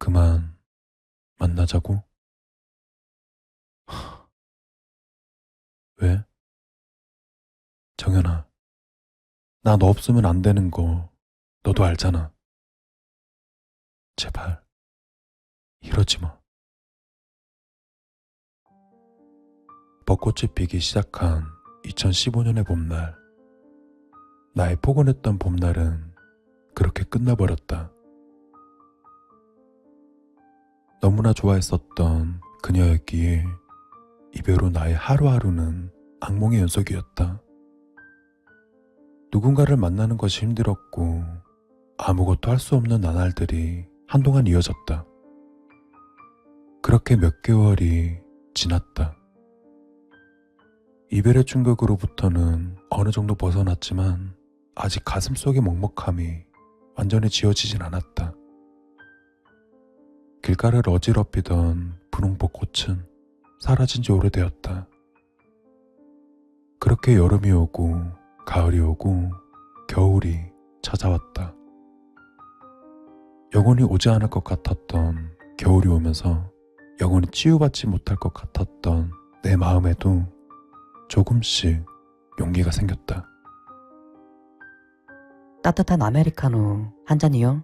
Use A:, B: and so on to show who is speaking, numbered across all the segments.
A: 그만 만나자고? 왜? 정연아, 나 너 없으면 안 되는 거 너도 알잖아. 제발 이러지 마. 벚꽃이 피기 시작한 2015년의 봄날. 나의 포근했던 봄날은 그렇게 끝나버렸다. 너무나 좋아했었던 그녀였기에 이별 후 나의 하루하루는 악몽의 연속이었다. 누군가를 만나는 것이 힘들었고 아무것도 할 수 없는 나날들이 한동안 이어졌다. 그렇게 몇 개월이 지났다. 이별의 충격으로부터는 어느 정도 벗어났지만 아직 가슴속의 먹먹함이 완전히 지워지진 않았다. 길가를 어지럽히던 분홍벚꽃은 사라진 지 오래되었다. 그렇게 여름이 오고 가을이 오고 겨울이 찾아왔다. 영원히 오지 않을 것 같았던 겨울이 오면서 영원히 치유받지 못할 것 같았던 내 마음에도 조금씩 용기가 생겼다.
B: 따뜻한 아메리카노 한 잔이요?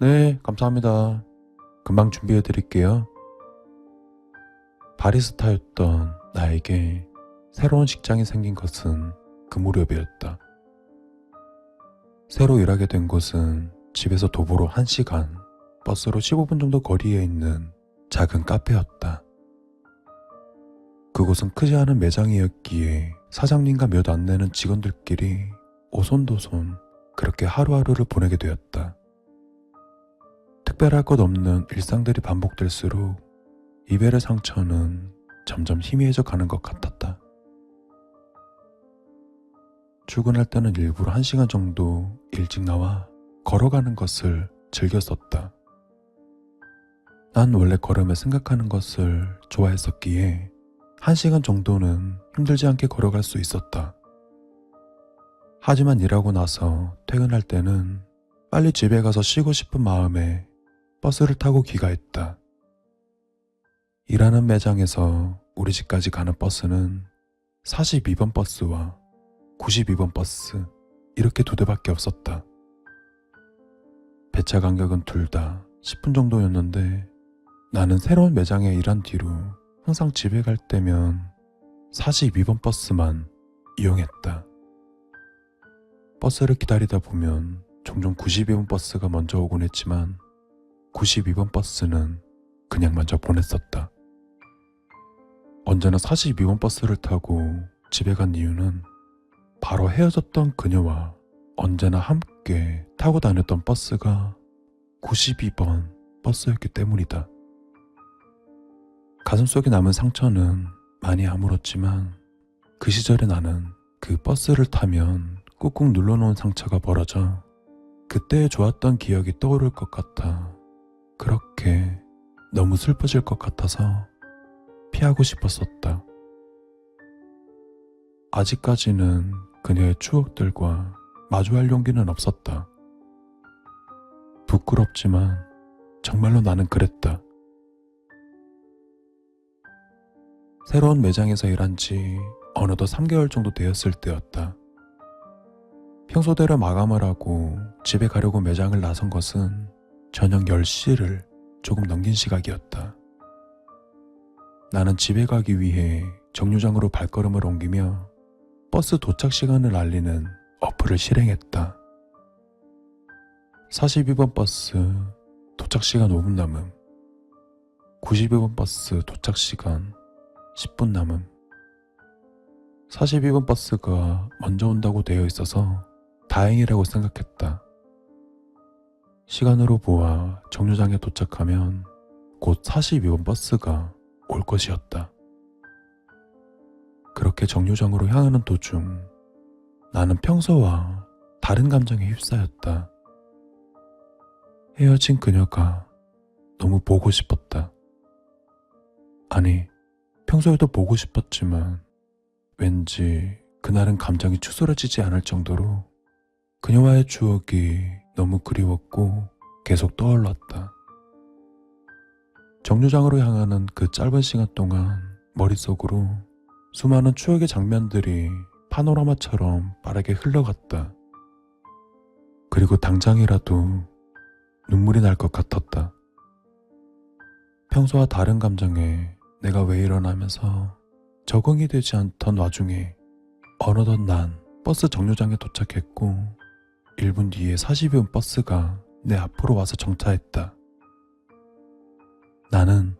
A: 네, 감사합니다. 금방 준비해 드릴게요. 바리스타였던 나에게 새로운 직장이 생긴 것은 그 무렵이었다. 새로 일하게 된 곳은 집에서 도보로 1시간, 버스로 15분 정도 거리에 있는 작은 카페였다. 그곳은 크지 않은 매장이었기에 사장님과 몇 안 되는 직원들끼리 오손도손 그렇게 하루하루를 보내게 되었다. 특별할 것 없는 일상들이 반복될수록 이별의 상처는 점점 희미해져 가는 것 같았다. 출근할 때는 일부러 1시간 정도 일찍 나와 걸어가는 것을 즐겼었다. 난 원래 걸음을 생각하는 것을 좋아했었기에 1시간 정도는 힘들지 않게 걸어갈 수 있었다. 하지만 일하고 나서 퇴근할 때는 빨리 집에 가서 쉬고 싶은 마음에 버스를 타고 귀가했다. 일하는 매장에서 우리 집까지 가는 버스는 42번 버스와 92번 버스 이렇게 2대밖에 없었다. 배차 간격은 둘 다 10분 정도였는데 나는 새로운 매장에 일한 뒤로 항상 집에 갈 때면 42번 버스만 이용했다. 버스를 기다리다 보면 종종 92번 버스가 먼저 오곤 했지만 92번 버스는 그냥 먼저 보냈었다. 언제나 42번 버스를 타고 집에 간 이유는 바로 헤어졌던 그녀와 언제나 함께 타고 다녔던 버스가 92번 버스였기 때문이다. 가슴속에 남은 상처는 많이 아물었지만 그 시절에 나는 그 버스를 타면 꾹꾹 눌러놓은 상처가 벌어져 그때의 좋았던 기억이 떠오를 것 같아 그렇게 너무 슬퍼질 것 같아서 피하고 싶었었다. 아직까지는 그녀의 추억들과 마주할 용기는 없었다. 부끄럽지만 정말로 나는 그랬다. 새로운 매장에서 일한 지 어느덧 3개월 정도 되었을 때였다. 평소대로 마감을 하고 집에 가려고 매장을 나선 것은 저녁 10시를 조금 넘긴 시각이었다. 나는 집에 가기 위해 정류장으로 발걸음을 옮기며 버스 도착 시간을 알리는 어플을 실행했다. 42번 버스 도착 시간 5분 남음, 92번 버스 도착 시간 10분 남음. 42번 버스가 먼저 온다고 되어 있어서 다행이라고 생각했다. 시간으로 보아 정류장에 도착하면 곧 42번 버스가 올 것이었다. 그렇게 정류장으로 향하는 도중 나는 평소와 다른 감정에 휩싸였다. 헤어진 그녀가 너무 보고 싶었다. 아니, 평소에도 보고 싶었지만 왠지 그날은 감정이 추스러지지 않을 정도로 그녀와의 추억이 너무 그리웠고 계속 떠올랐다. 정류장으로 향하는 그 짧은 시간 동안 머릿속으로 수많은 추억의 장면들이 파노라마처럼 빠르게 흘러갔다. 그리고 당장이라도 눈물이 날 것 같았다. 평소와 다른 감정에 내가 왜 이러나면서 적응이 되지 않던 와중에 어느덧 난 버스 정류장에 도착했고 1분 뒤에 40여 버스가 내 앞으로 와서 정차했다. 나는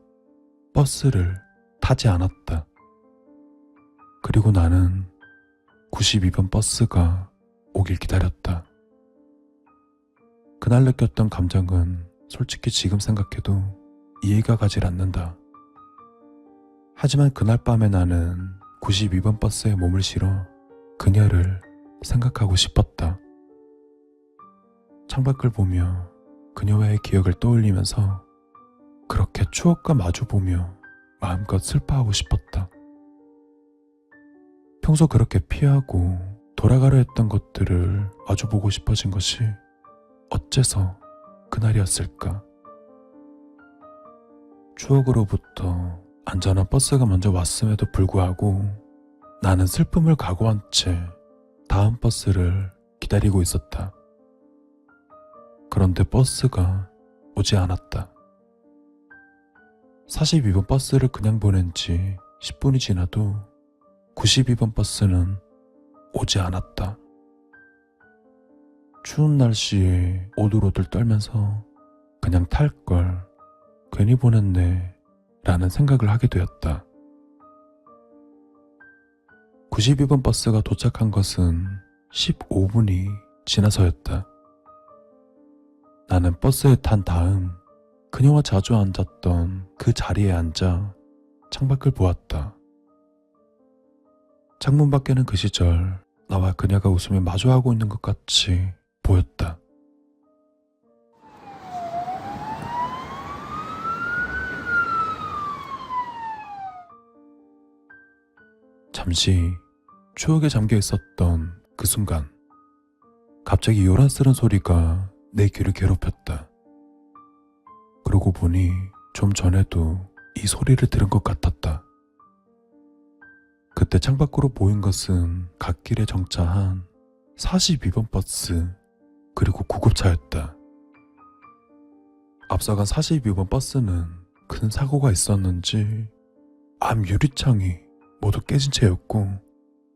A: 버스를 타지 않았다. 그리고 나는 92번 버스가 오길 기다렸다. 그날 느꼈던 감정은 솔직히 지금 생각해도 이해가 가질 않는다. 하지만 그날 밤에 나는 92번 버스에 몸을 실어 그녀를 생각하고 싶었다. 창밖을 보며 그녀와의 기억을 떠올리면서 그렇게 추억과 마주보며 마음껏 슬퍼하고 싶었다. 평소 그렇게 피하고 돌아가려 했던 것들을 마주보고 싶어진 것이 어째서 그날이었을까? 추억으로부터 안전한 버스가 먼저 왔음에도 불구하고 나는 슬픔을 각오한 채 다음 버스를 기다리고 있었다. 그런데 버스가 오지 않았다. 42번 버스를 그냥 보낸 지 10분이 지나도 92번 버스는 오지 않았다. 추운 날씨에 오들오들 떨면서 그냥 탈 걸 괜히 보냈네 라는 생각을 하게 되었다. 92번 버스가 도착한 것은 15분이 지나서였다. 나는 버스에 탄 다음 그녀와 자주 앉았던 그 자리에 앉아 창밖을 보았다. 창문 밖에는 그 시절 나와 그녀가 웃으며 마주하고 있는 것 같이 보였다. 잠시 추억에 잠겨 있었던 그 순간 갑자기 요란스런 소리가 내 귀를 괴롭혔다. 그러고 보니 좀 전에도 이 소리를 들은 것 같았다. 그때 창밖으로 보인 것은 갓길에 정차한 42번 버스 그리고 구급차였다. 앞서간 42번 버스는 큰 사고가 있었는지 앞 유리창이 모두 깨진 채였고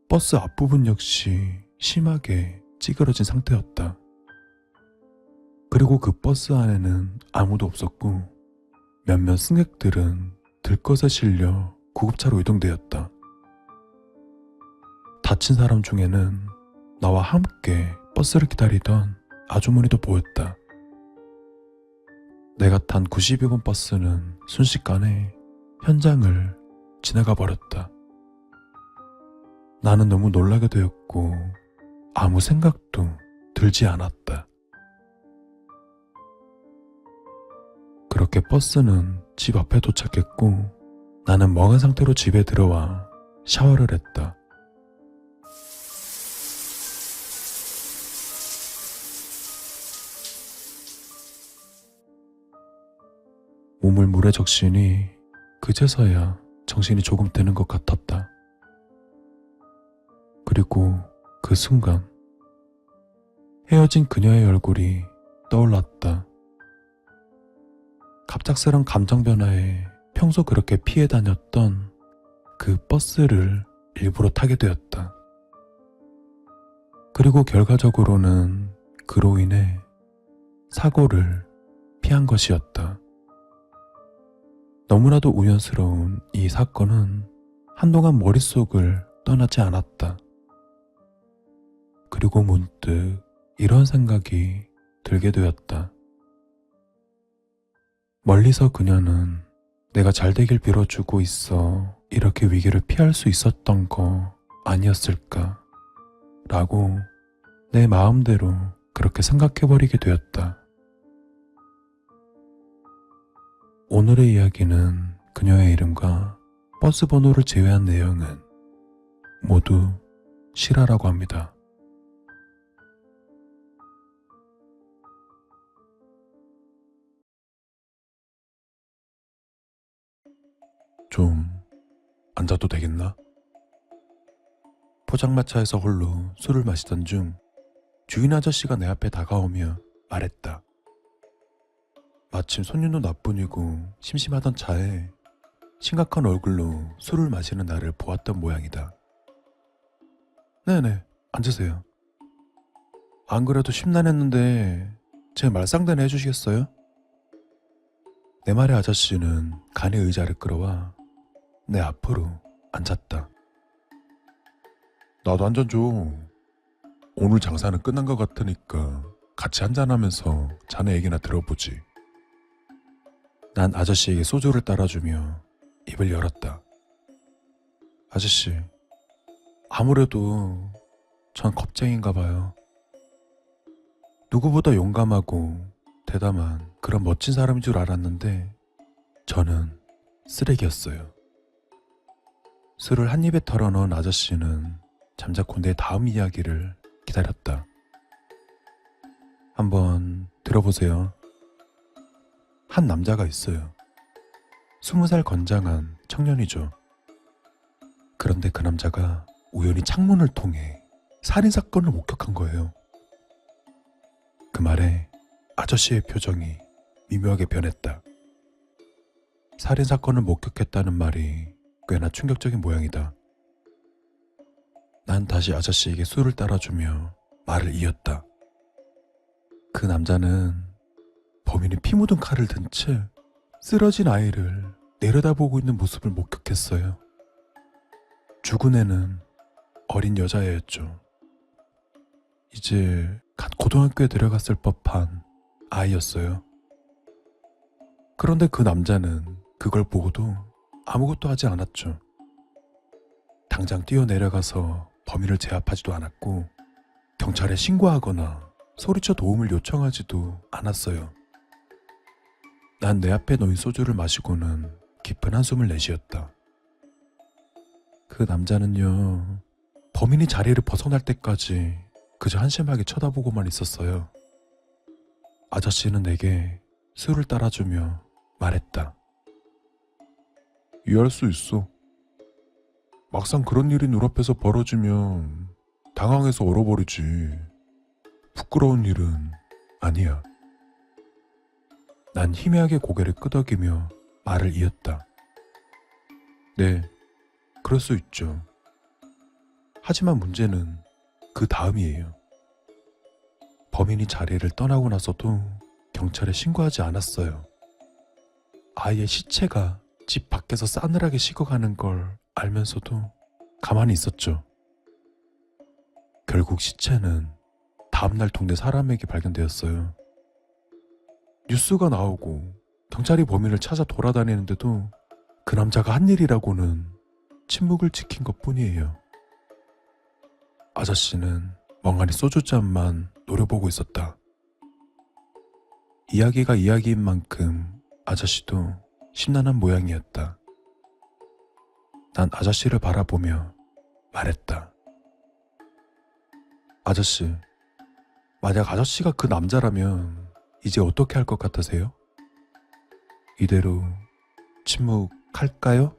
A: 버스 앞부분 역시 심하게 찌그러진 상태였다. 그리고 그 버스 안에는 아무도 없었고 몇몇 승객들은 들것에 실려 구급차로 이동되었다. 다친 사람 중에는 나와 함께 버스를 기다리던 아주머니도 보였다. 내가 탄 92번 버스는 순식간에 현장을 지나가 버렸다. 나는 너무 놀라게 되었고 아무 생각도 들지 않았다. 그렇게 버스는 집 앞에 도착했고 나는 멍한 상태로 집에 들어와 샤워를 했다. 몸을 물에 적시니 그제서야 정신이 조금 드는 것 같았다. 그리고 그 순간 헤어진 그녀의 얼굴이 떠올랐다. 갑작스런 감정 변화에 평소 그렇게 피해 다녔던 그 버스를 일부러 타게 되었다. 그리고 결과적으로는 그로 인해 사고를 피한 것이었다. 너무나도 우연스러운 이 사건은 한동안 머릿속을 떠나지 않았다. 그리고 문득 이런 생각이 들게 되었다. 멀리서 그녀는 내가 잘 되길 빌어주고 있어 이렇게 위기를 피할 수 있었던 거 아니었을까? 라고 내 마음대로 그렇게 생각해버리게 되었다. 오늘의 이야기는 그녀의 이름과 버스 번호를 제외한 내용은 모두 실화라고 합니다. 좀 앉아도 되겠나? 포장마차에서 홀로 술을 마시던 중 주인 아저씨가 내 앞에 다가오며 말했다. 마침 손님도 나뿐이고 심심하던 차에 심각한 얼굴로 술을 마시는 나를 보았던 모양이다. 네네, 앉으세요. 안 그래도 심란했는데 제 말상대나 해주시겠어요? 내 말에 아저씨는 간이 의자를 끌어와 내 앞으로 앉았다. 나도 한 잔 줘. 오늘 장사는 끝난 것 같으니까 같이 한잔하면서 자네 얘기나 들어보지. 난 아저씨에게 소주를 따라주며 입을 열었다. 아저씨, 아무래도 전 겁쟁인가 봐요. 누구보다 용감하고 대담한 그런 멋진 사람인 줄 알았는데 저는 쓰레기였어요. 술을 한 입에 털어넣은 아저씨는 잠자코 내 다음 이야기를 기다렸다. 한번 들어보세요. 한 남자가 있어요. 20살 건장한 청년이죠. 그런데 그 남자가 우연히 창문을 통해 살인사건을 목격한 거예요. 그 말에 아저씨의 표정이 미묘하게 변했다. 살인사건을 목격했다는 말이 꽤나 충격적인 모양이다. 난 다시 아저씨에게 술을 따라주며 말을 이었다. 그 남자는 범인이 피 묻은 칼을 든 채 쓰러진 아이를 내려다보고 있는 모습을 목격했어요. 죽은 애는 어린 여자애였죠. 이제 갓 고등학교에 들어갔을 법한 아이였어요. 그런데 그 남자는 그걸 보고도 아무것도 하지 않았죠. 당장 뛰어내려가서 범인을 제압하지도 않았고 경찰에 신고하거나 소리쳐 도움을 요청하지도 않았어요. 난 내 앞에 놓인 소주를 마시고는 깊은 한숨을 내쉬었다. 그 남자는요, 범인이 자리를 벗어날 때까지 그저 한심하게 쳐다보고만 있었어요. 아저씨는 내게 술을 따라주며 말했다. 이해할 수 있어. 막상 그런 일이 눈앞에서 벌어지면 당황해서 얼어버리지. 부끄러운 일은 아니야. 난 희미하게 고개를 끄덕이며 말을 이었다. 네, 그럴 수 있죠. 하지만 문제는 그 다음이에요. 범인이 자리를 떠나고 나서도 경찰에 신고하지 않았어요. 아이의 시체가 집 밖에서 싸늘하게 식어가는 걸 알면서도 가만히 있었죠. 결국 시체는 다음날 동네 사람에게 발견되었어요. 뉴스가 나오고 경찰이 범인을 찾아 돌아다니는데도 그 남자가 한 일이라고는 침묵을 지킨 것뿐이에요. 아저씨는 멍하니 소주잔만 노려보고 있었다. 이야기가 이야기인 만큼 아저씨도 심란한 모양이었다. 난 아저씨를 바라보며 말했다. 아저씨, 만약 아저씨가 그 남자라면 이제 어떻게 할 것 같으세요? 이대로 침묵할까요?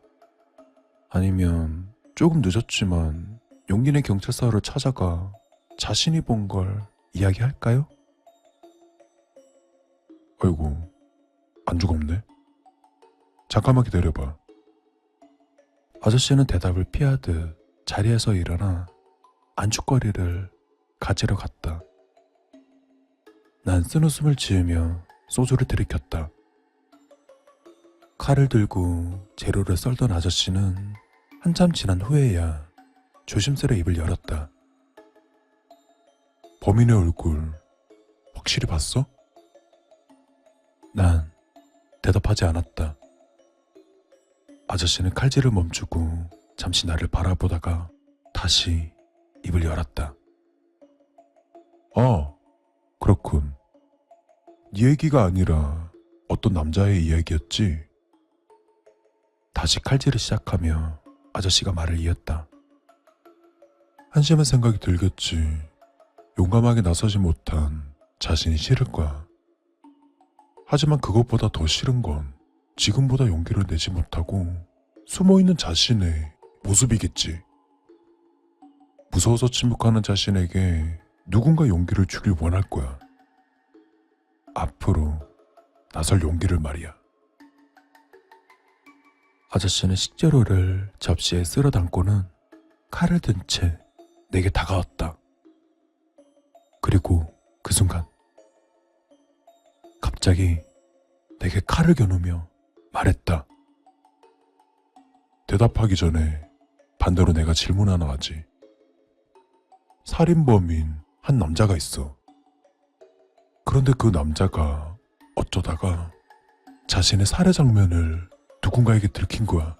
A: 아니면 조금 늦었지만 용기 내 경찰서를 찾아가 자신이 본 걸 이야기할까요? 아이고, 안주가 없네. 잠깐만 기다려봐. 아저씨는 대답을 피하듯 자리에서 일어나 안주거리를 가지러 갔다. 난 쓴웃음을 지으며 소주를 들이켰다. 칼을 들고 재료를 썰던 아저씨는 한참 지난 후에야 조심스레 입을 열었다. 범인의 얼굴 확실히 봤어? 난 대답하지 않았다. 아저씨는 칼질을 멈추고 잠시 나를 바라보다가 다시 입을 열었다. 아, 그렇군. 네 얘기가 아니라 어떤 남자의 이야기였지? 다시 칼질을 시작하며 아저씨가 말을 이었다. 한심한 생각이 들겠지. 용감하게 나서지 못한 자신이 싫을 거야. 하지만 그것보다 더 싫은 건 지금보다 용기를 내지 못하고 숨어있는 자신의 모습이겠지. 무서워서 침묵하는 자신에게 누군가 용기를 주길 원할 거야. 앞으로 나설 용기를 말이야. 아저씨는 식재료를 접시에 쓸어 담고는 칼을 든 채 내게 다가왔다. 그리고 그 순간 갑자기 내게 칼을 겨누며 말했다. 대답하기 전에 반대로 내가 질문 하나 하지. 살인범인 한 남자가 있어. 그런데 그 남자가 어쩌다가 자신의 살해 장면을 누군가에게 들킨 거야.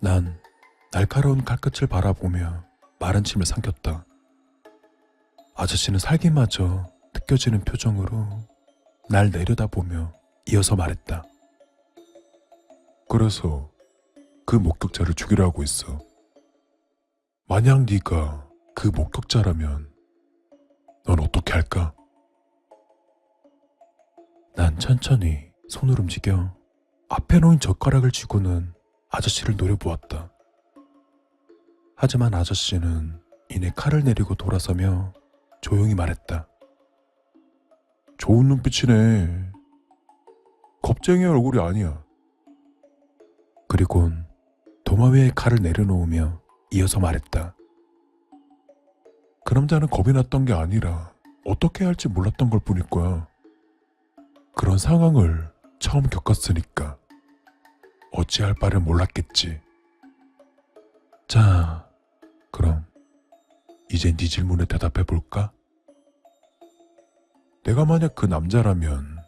A: 난 날카로운 칼끝을 바라보며 마른 침을 삼켰다. 아저씨는 살기마저 느껴지는 표정으로 날 내려다보며 이어서 말했다. 그래서 그 목격자를 죽이려 하고 있어. 만약 네가 그 목격자라면 넌 어떻게 할까? 난 천천히 손을 움직여 앞에 놓인 젓가락을 쥐고는 아저씨를 노려보았다. 하지만 아저씨는 이내 칼을 내리고 돌아서며 조용히 말했다. 좋은 눈빛이네. 겁쟁이 얼굴이 아니야. 그리곤 도마 위에 칼을 내려놓으며 이어서 말했다. 그 남자는 겁이 났던 게 아니라 어떻게 해야 할지 몰랐던 걸 뿐일 거야. 그런 상황을 처음 겪었으니까 어찌할 바를 몰랐겠지. 자, 그럼 이제 네 질문에 대답해 볼까? 내가 만약 그 남자라면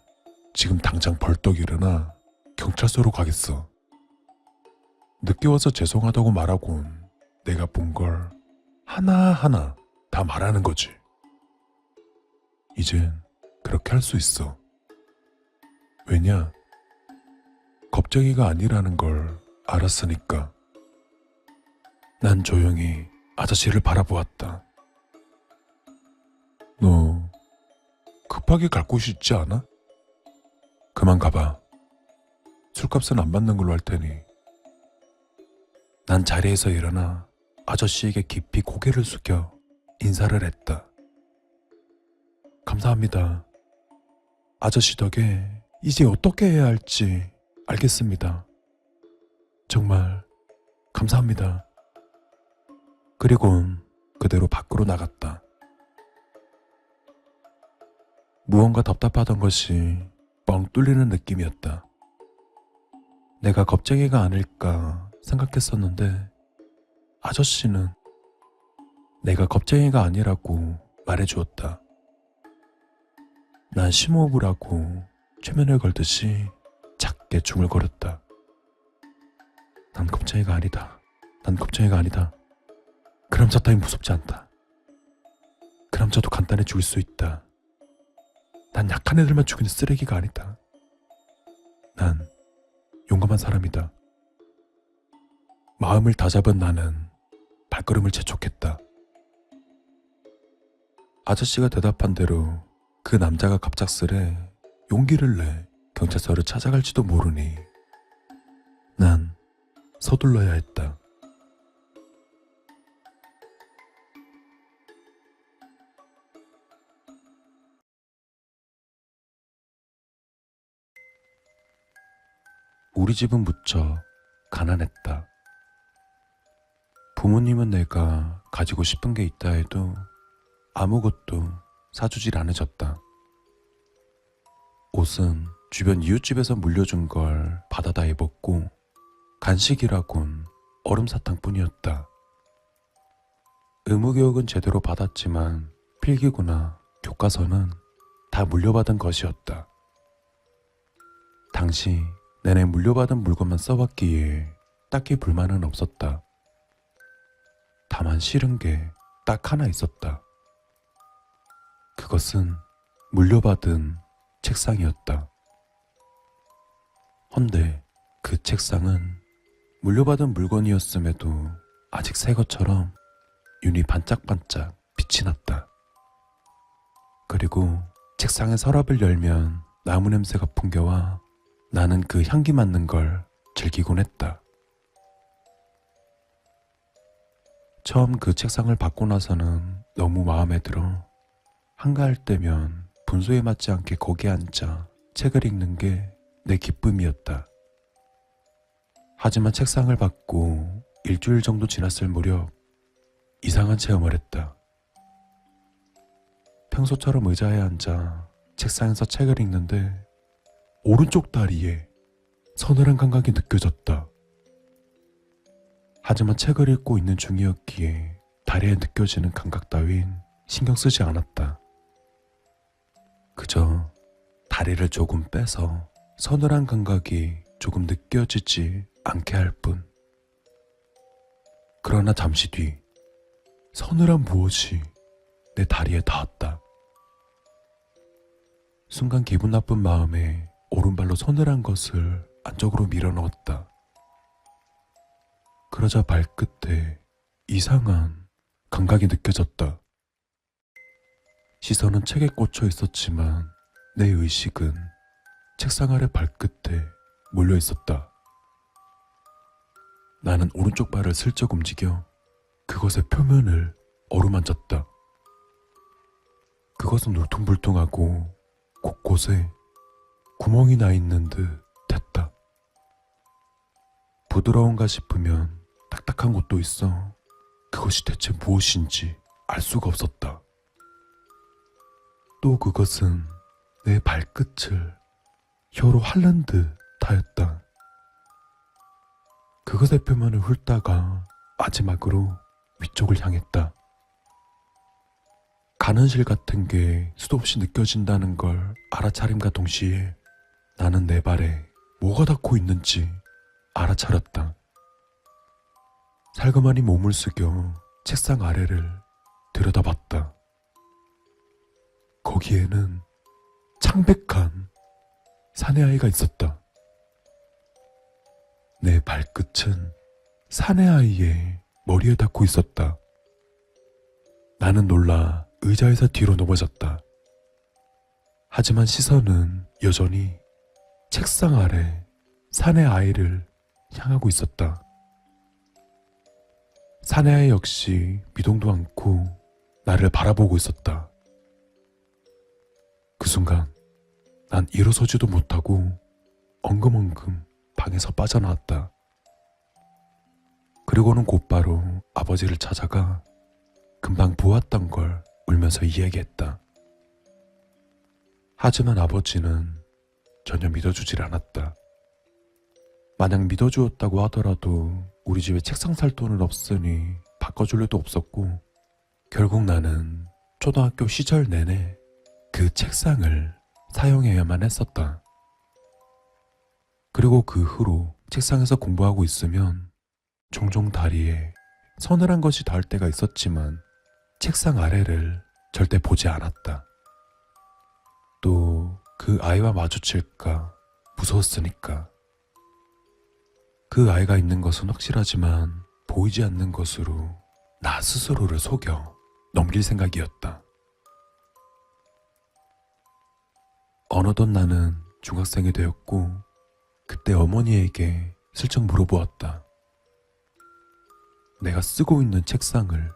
A: 지금 당장 벌떡 일어나 경찰서로 가겠어. 늦게 와서 죄송하다고 말하곤 내가 본 걸 하나하나 다 말하는 거지. 이젠 그렇게 할 수 있어. 왜냐? 겁쟁이가 아니라는 걸 알았으니까. 난 조용히 아저씨를 바라보았다. 너 급하게 갈 곳이 있지 않아? 그만 가봐. 술값은 안 받는 걸로 할 테니. 난 자리에서 일어나 아저씨에게 깊이 고개를 숙여 인사를 했다. 감사합니다. 아저씨 덕에 이제 어떻게 해야 할지 알겠습니다. 정말 감사합니다. 그리곤 그대로 밖으로 나갔다. 무언가 답답하던 것이 뻥 뚫리는 느낌이었다. 내가 겁쟁이가 아닐까 생각했었는데 아저씨는 내가 겁쟁이가 아니라고 말해주었다. 난 심호흡을 하고 최면을 걸듯이 작게 중얼거렸다. 난 겁쟁이가 아니다. 난 겁쟁이가 아니다. 그 남자 따윈 무섭지 않다. 그 남자도 간단히 죽일 수 있다. 난 약한 애들만 죽이는 쓰레기가 아니다. 난 용감한 사람이다. 마음을 다잡은 나는 발걸음을 재촉했다. 아저씨가 대답한 대로 그 남자가 갑작스레 용기를 내 경찰서를 찾아갈지도 모르니 난 서둘러야 했다. 우리 집은 무척 가난했다. 부모님은 내가 가지고 싶은 게 있다 해도 아무것도 사주질 않으셨다. 옷은 주변 이웃집에서 물려준 걸 받아다 입었고 간식이라곤 얼음사탕뿐이었다. 의무교육은 제대로 받았지만 필기구나 교과서는 다 물려받은 것이었다. 당시 내내 물려받은 물건만 써왔기에 딱히 불만은 없었다. 다만 싫은 게 딱 하나 있었다. 그것은 물려받은 책상이었다. 헌데 그 책상은 물려받은 물건이었음에도 아직 새 것처럼 윤이 반짝반짝 빛이 났다. 그리고 책상의 서랍을 열면 나무 냄새가 풍겨와 나는 그 향기 맡는 걸 즐기곤 했다. 처음 그 책상을 받고 나서는 너무 마음에 들어 한가할 때면 분수에 맞지 않게 거기에 앉아 책을 읽는 게 내 기쁨이었다. 하지만 책상을 받고 일주일 정도 지났을 무렵 이상한 체험을 했다. 평소처럼 의자에 앉아 책상에서 책을 읽는데 오른쪽 다리에 서늘한 감각이 느껴졌다. 하지만 책을 읽고 있는 중이었기에 다리에 느껴지는 감각 따윈 신경 쓰지 않았다. 그저 다리를 조금 빼서 서늘한 감각이 조금 느껴지지 않게 할 뿐. 그러나 잠시 뒤 서늘한 무엇이 내 다리에 닿았다. 순간 기분 나쁜 마음에 오른발로 서늘한 것을 안쪽으로 밀어넣었다. 그러자 발끝에 이상한 감각이 느껴졌다. 시선은 책에 꽂혀 있었지만 내 의식은 책상 아래 발끝에 몰려 있었다. 나는 오른쪽 발을 슬쩍 움직여 그것의 표면을 어루만졌다. 그것은 울퉁불퉁하고 곳곳에 구멍이 나 있는 듯 했다. 부드러운가 싶으면 딱딱한 곳도 있어 그것이 대체 무엇인지 알 수가 없었다. 또 그것은 내 발끝을 혀로 핥는 듯 하였다. 그것의 표면을 훑다가 마지막으로 위쪽을 향했다. 가는 실 같은 게 수도 없이 느껴진다는 걸 알아차림과 동시에 나는 내 발에 뭐가 닿고 있는지 알아차렸다. 살그머니 몸을 숙여 책상 아래를 들여다봤다. 거기에는 창백한 사내아이가 있었다. 내 발끝은 사내아이의 머리에 닿고 있었다. 나는 놀라 의자에서 뒤로 넘어졌다. 하지만 시선은 여전히 책상 아래 사내아이를 향하고 있었다. 사내아이 역시 미동도 않고 나를 바라보고 있었다. 그 순간 난 일어서지도 못하고 엉금엉금 방에서 빠져나왔다. 그리고는 곧바로 아버지를 찾아가 금방 보았던 걸 울면서 이야기했다. 하지만 아버지는 전혀 믿어주질 않았다. 만약 믿어주었다고 하더라도 우리 집에 책상 살 돈은 없으니 바꿔줄 일도 없었고 결국 나는 초등학교 시절 내내 그 책상을 사용해야만 했었다. 그리고 그 후로 책상에서 공부하고 있으면 종종 다리에 서늘한 것이 닿을 때가 있었지만 책상 아래를 절대 보지 않았다. 또 그 아이와 마주칠까 무서웠으니까. 그 아이가 있는 것은 확실하지만 보이지 않는 것으로 나 스스로를 속여 넘길 생각이었다. 어느덧 나는 중학생이 되었고 그때 어머니에게 슬쩍 물어보았다. 내가 쓰고 있는 책상을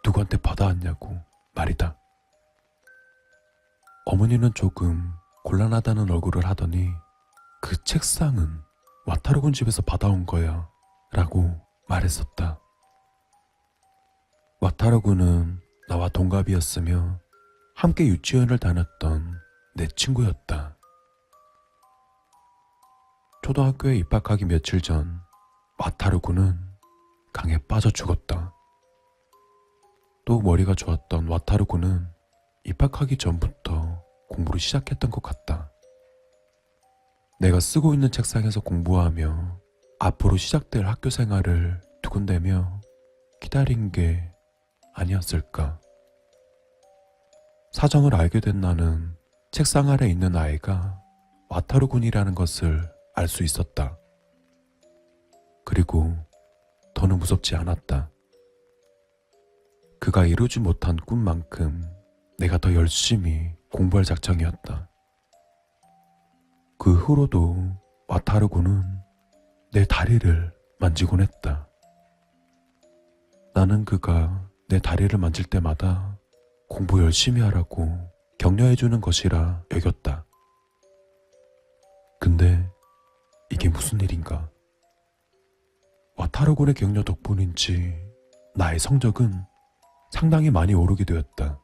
A: 누구한테 받아왔냐고 말이다. 어머니는 조금 곤란하다는 얼굴을 하더니 그 책상은 와타루군 집에서 받아온 거야 라고 말했었다. 와타루군은 나와 동갑이었으며 함께 유치원을 다녔던 내 친구였다. 초등학교에 입학하기 며칠 전 와타루군은 강에 빠져 죽었다. 또 머리가 좋았던 와타루군은 입학하기 전부터 공부를 시작했던 것 같다. 내가 쓰고 있는 책상에서 공부하며 앞으로 시작될 학교 생활을 두근대며 기다린 게 아니었을까. 사정을 알게 된 나는 책상 아래 있는 아이가 와타루군이라는 것을 알 수 있었다. 그리고 더는 무섭지 않았다. 그가 이루지 못한 꿈만큼 내가 더 열심히 공부할 작정이었다. 그 후로도 와타루군은 내 다리를 만지곤 했다. 나는 그가 내 다리를 만질 때마다 공부 열심히 하라고 격려해주는 것이라 여겼다. 근데 이게 무슨 일인가? 와타르군의 격려 덕분인지 나의 성적은 상당히 많이 오르게 되었다.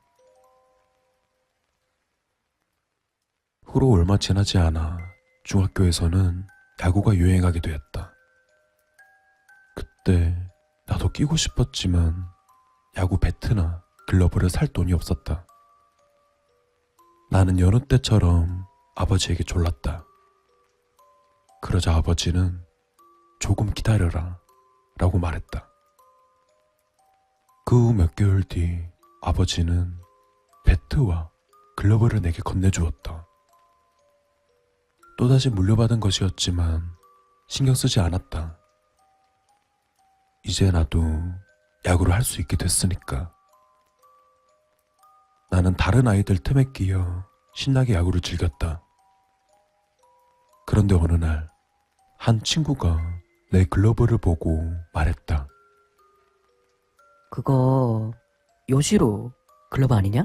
A: 후로 얼마 지나지 않아 중학교에서는 야구가 유행하게 되었다. 그때 나도 끼고 싶었지만 야구 배트나 글러브를 살 돈이 없었다. 나는 여느 때처럼 아버지에게 졸랐다. 그러자 아버지는 조금 기다려라 라고 말했다. 그 후 몇 개월 뒤 아버지는 배트와 글러브를 내게 건네주었다. 또다시 물려받은 것이었지만 신경 쓰지 않았다. 이제 나도 야구를 할 수 있게 됐으니까. 나는 다른 아이들 틈에 끼어 신나게 야구를 즐겼다. 그런데 어느 날 한 친구가 내 글러브를 보고 말했다.
B: 그거 요시로 글러브 아니냐?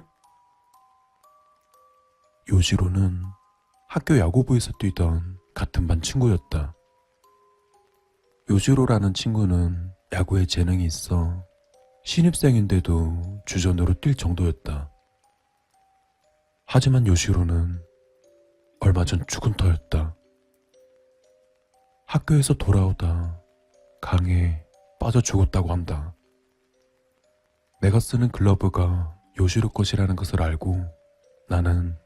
A: 요시로는 학교 야구부에서 뛰던 같은 반 친구였다. 요시로라는 친구는 야구에 재능이 있어 신입생인데도 주전으로 뛸 정도였다. 하지만 요시로는 얼마 전 죽은 터였다. 학교에서 돌아오다 강에 빠져 죽었다고 한다. 내가 쓰는 글러브가 요시로 것이라는 것을 알고 나는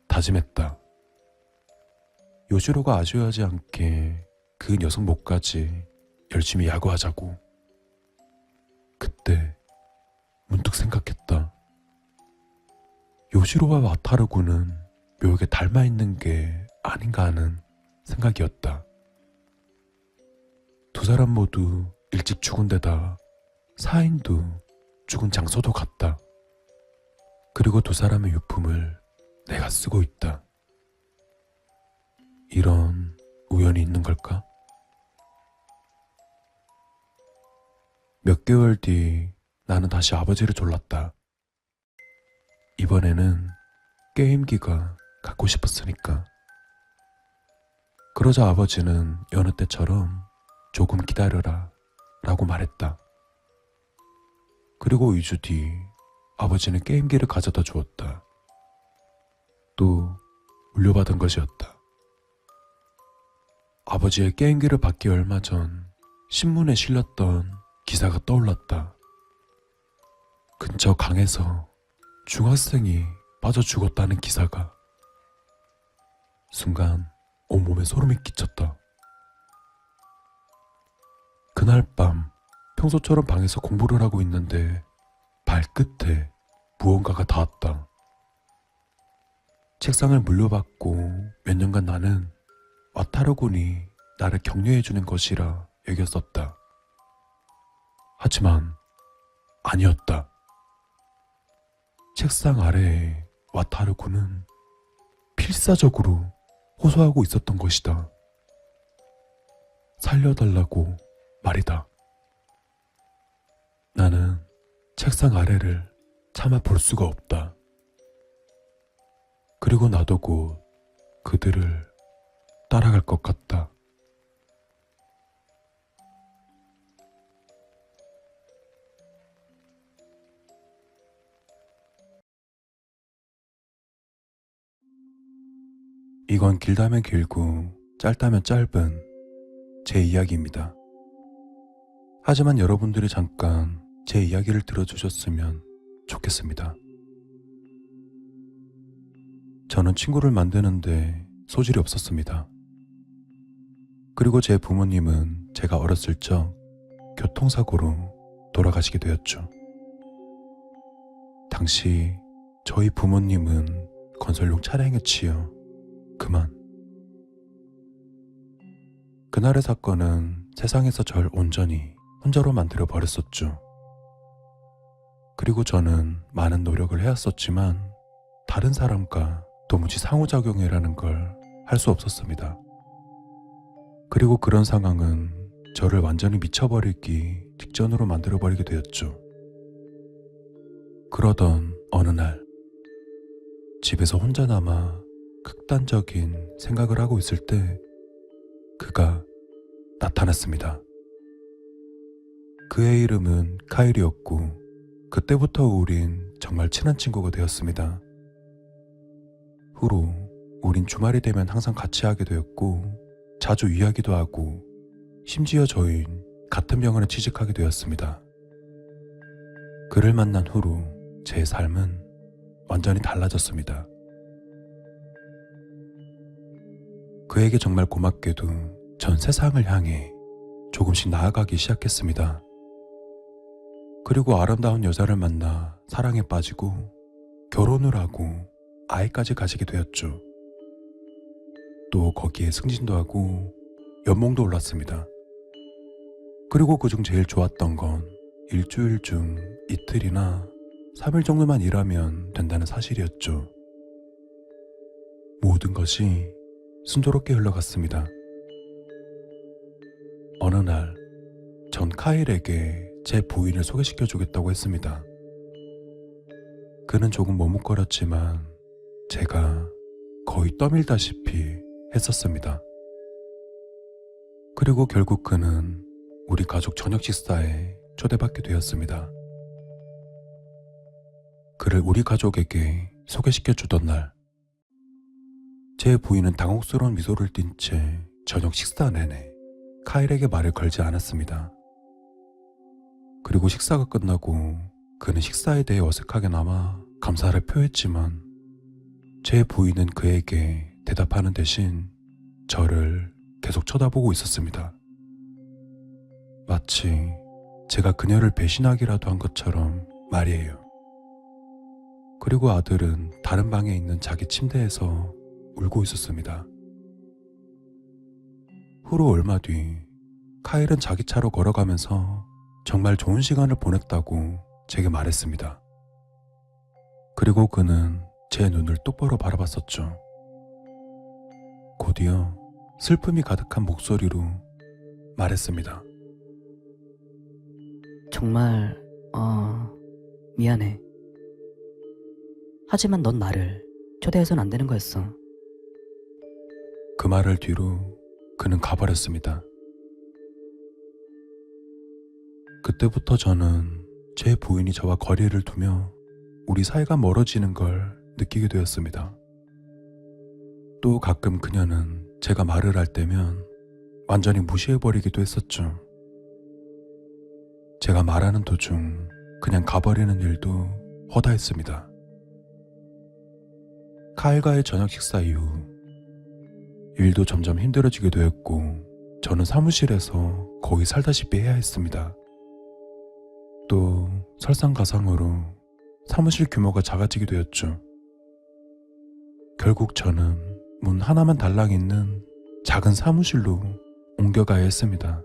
A: 다짐했다. 요시로가 아쉬워하지 않게 그 녀석 목까지 열심히 야구하자고. 그때 문득 생각했다. 요시로와 와타르군은 묘하게 닮아있는 게 아닌가 하는 생각이었다. 두 사람 모두 일찍 죽은 데다 사인도 죽은 장소도 같다. 그리고 두 사람의 유품을 내가 쓰고 있다. 이런 우연이 있는 걸까? 몇 개월 뒤 나는 다시 아버지를 졸랐다. 이번에는 게임기가 갖고 싶었으니까. 그러자 아버지는 여느 때처럼 조금 기다려라 라고 말했다. 그리고 2주 뒤 아버지는 게임기를 가져다 주었다. 또 물려받은 것이었다. 아버지의 게임기를 받기 얼마 전 신문에 실렸던 기사가 떠올랐다. 근처 강에서 중학생이 빠져 죽었다는 기사가. 순간 온몸에 소름이 끼쳤다. 그날 밤 평소처럼 방에서 공부를 하고 있는데 발끝에 무언가가 닿았다. 책상을 물려받고 몇 년간 나는 와타르군이 나를 격려해주는 것이라 여겼었다. 하지만 아니었다. 책상 아래에 와타르군은 필사적으로 호소하고 있었던 것이다. 살려달라고 말이다. 나는 책상 아래를 차마 볼 수가 없다. 그리고 나도 곧 그들을 따라갈 것 같다. 이건 길다면 길고 짧다면 짧은 제 이야기입니다. 하지만 여러분들이 잠깐 제 이야기를 들어주셨으면 좋겠습니다. 저는 친구를 만드는데 소질이 없었습니다. 그리고 제 부모님은 제가 어렸을 적 교통사고로 돌아가시게 되었죠. 당시 저희 부모님은 건설용 차량에 치여 그만. 그날의 사건은 세상에서 절 온전히 혼자로 만들어 버렸었죠. 그리고 저는 많은 노력을 해왔었지만 다른 사람과 도무지 상호작용이라는 걸 할 수 없었습니다. 그리고 그런 상황은 저를 완전히 미쳐버리기 직전으로 만들어버리게 되었죠. 그러던 어느 날 집에서 혼자 남아 극단적인 생각을 하고 있을 때 그가 나타났습니다. 그의 이름은 카일이었고 그때부터 우린 정말 친한 친구가 되었습니다. 후로 우린 주말이 되면 항상 같이 하게 되었고 자주 이야기도 하고 심지어 저희는 같은 병원에 취직하게 되었습니다. 그를 만난 후로 제 삶은 완전히 달라졌습니다. 그에게 정말 고맙게도 전 세상을 향해 조금씩 나아가기 시작했습니다. 그리고 아름다운 여자를 만나 사랑에 빠지고 결혼을 하고 아이까지 가지게 되었죠. 또 거기에 승진도 하고 연봉도 올랐습니다. 그리고 그중 제일 좋았던 건 일주일 중 이틀이나 3일 정도만 일하면 된다는 사실이었죠. 모든 것이 순조롭게 흘러갔습니다. 어느 날 전 카일에게 제 부인을 소개시켜 주겠다고 했습니다. 그는 조금 머뭇거렸지만 제가 거의 떠밀다시피 했었습니다. 그리고 결국 그는 우리 가족 저녁 식사에 초대받게 되었습니다. 그를 우리 가족에게 소개시켜 주던 날, 제 부인은 당혹스러운 미소를 띤 채 저녁 식사 내내 카일에게 말을 걸지 않았습니다. 그리고 식사가 끝나고 그는 식사에 대해 어색하게나마 감사를 표했지만 제 부인은 그에게 대답하는 대신 저를 계속 쳐다보고 있었습니다. 마치 제가 그녀를 배신하기라도 한 것처럼 말이에요. 그리고 아들은 다른 방에 있는 자기 침대에서 울고 있었습니다. 후로 얼마 뒤 카일은 자기 차로 걸어가면서 정말 좋은 시간을 보냈다고 제게 말했습니다. 그리고 그는 제 눈을 똑바로 바라봤었죠. 곧이어 슬픔이 가득한 목소리로 말했습니다.
B: 정말 미안해. 하지만 넌 나를 초대해선 안 되는 거였어.
A: 그 말을 뒤로 그는 가버렸습니다. 그때부터 저는 제 부인이 저와 거리를 두며 우리 사이가 멀어지는 걸 느끼게 되었습니다. 또 가끔 그녀는 제가 말을 할 때면 완전히 무시해버리기도 했었죠. 제가 말하는 도중 그냥 가버리는 일도 허다했습니다. 카일과의 저녁 식사 이후 일도 점점 힘들어지게 되었고 저는 사무실에서 거의 살다시피 해야 했습니다. 또 설상가상으로 사무실 규모가 작아지게 되었죠. 결국 저는 문 하나만 달랑 있는 작은 사무실로 옮겨가야 했습니다.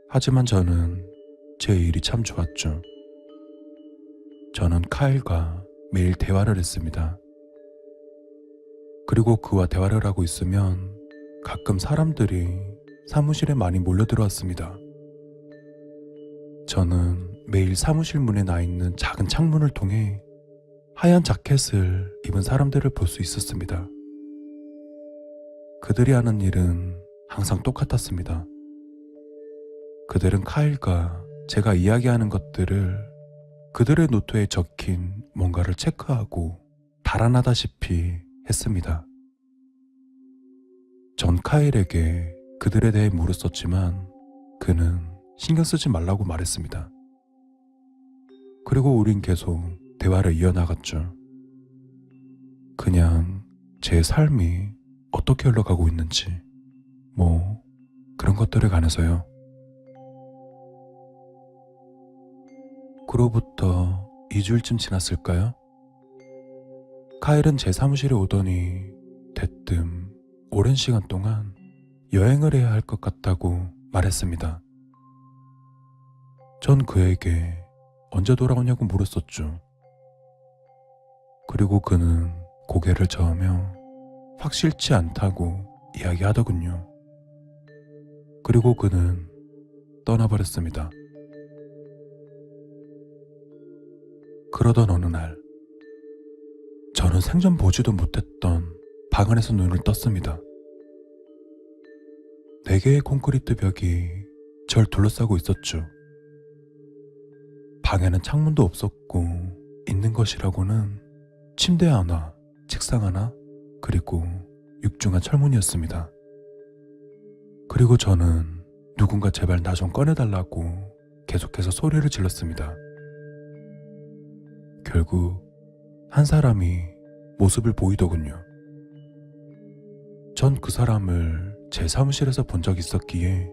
A: 하지만 저는 제 일이 참 좋았죠. 저는 카일과 매일 대화를 했습니다. 그리고 그와 대화를 하고 있으면 가끔 사람들이 사무실에 많이 몰려들어왔습니다. 저는 매일 사무실 문에 나 있는 작은 창문을 통해 하얀 자켓을 입은 사람들을 볼 수 있었습니다. 그들이 하는 일은 항상 똑같았습니다. 그들은 카일과 제가 이야기하는 것들을 그들의 노트에 적힌 뭔가를 체크하고 달아나다시피 했습니다. 전 카일에게 그들에 대해 물었었지만 그는 신경 쓰지 말라고 말했습니다. 그리고 우린 계속 대화를 이어나갔죠. 그냥 제 삶이 어떻게 흘러가고 있는지 그런 것들에 관해서요. 그로부터 2주일쯤 지났을까요? 카일은 제 사무실에 오더니 대뜸 오랜 시간 동안 여행을 해야 할 것 같다고 말했습니다. 전 그에게 언제 돌아오냐고 물었었죠. 그리고 그는 고개를 저으며 확실치 않다고 이야기하더군요. 그리고 그는 떠나버렸습니다. 그러던 어느 날, 저는 생전 보지도 못했던 방 안에서 눈을 떴습니다. 4개의 콘크리트 벽이 절 둘러싸고 있었죠. 방에는 창문도 없었고 있는 것이라고는 침대 하나, 책상 하나, 그리고 육중한 철문이었습니다. 그리고 저는 누군가 제발 나 좀 꺼내달라고 계속해서 소리를 질렀습니다. 결국 한 사람이 모습을 보이더군요. 전 그 사람을 제 사무실에서 본 적이 있었기에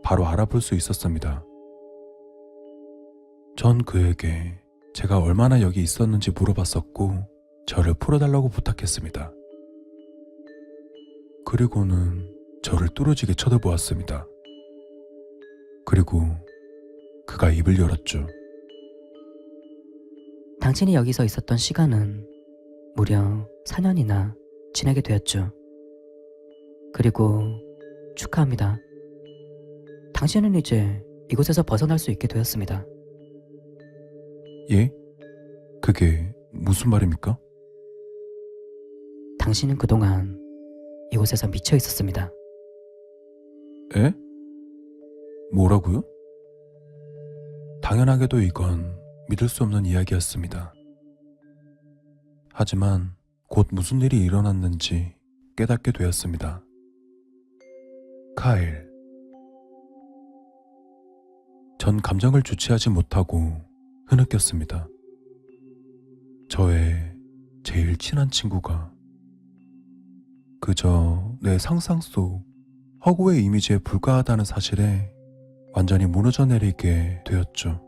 A: 바로 알아볼 수 있었습니다. 전 그에게 제가 얼마나 여기 있었는지 물어봤었고 저를 풀어달라고 부탁했습니다. 그리고는 저를 뚫어지게 쳐다보았습니다. 그리고 그가 입을 열었죠.
B: 당신이 여기서 있었던 시간은 무려 4년이나 지나게 되었죠. 그리고 축하합니다. 당신은 이제 이곳에서 벗어날 수 있게 되었습니다.
A: 예? 그게 무슨 말입니까?
B: 당신은 그동안 이곳에서 미쳐 있었습니다.
A: 에? 뭐라고요? 당연하게도 이건 믿을 수 없는 이야기였습니다. 하지만 곧 무슨 일이 일어났는지 깨닫게 되었습니다. 카일. 전 감정을 주체하지 못하고 흐느꼈습니다. 저의 제일 친한 친구가 그저 내 상상 속 허구의 이미지에 불과하다는 사실에 완전히 무너져 내리게 되었죠.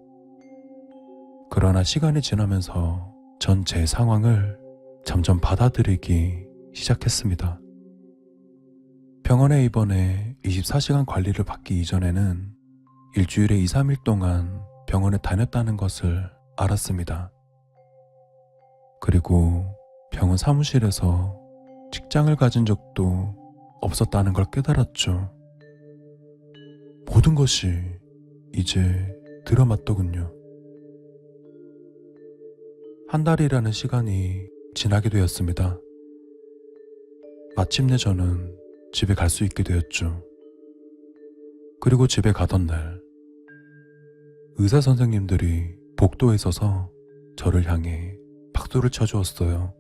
A: 그러나 시간이 지나면서 전 제 상황을 점점 받아들이기 시작했습니다. 병원에 입원해 24시간 관리를 받기 이전에는 일주일에 2, 3일 동안 병원에 다녔다는 것을 알았습니다. 그리고 병원 사무실에서 직장을 가진 적도 없었다는 걸 깨달았죠. 모든 것이 이제 들어맞더군요. 한 달이라는 시간이 지나게 되었습니다. 마침내 저는 집에 갈 수 있게 되었죠. 그리고 집에 가던 날, 의사 선생님들이 복도에 서서 저를 향해 박수를 쳐주었어요.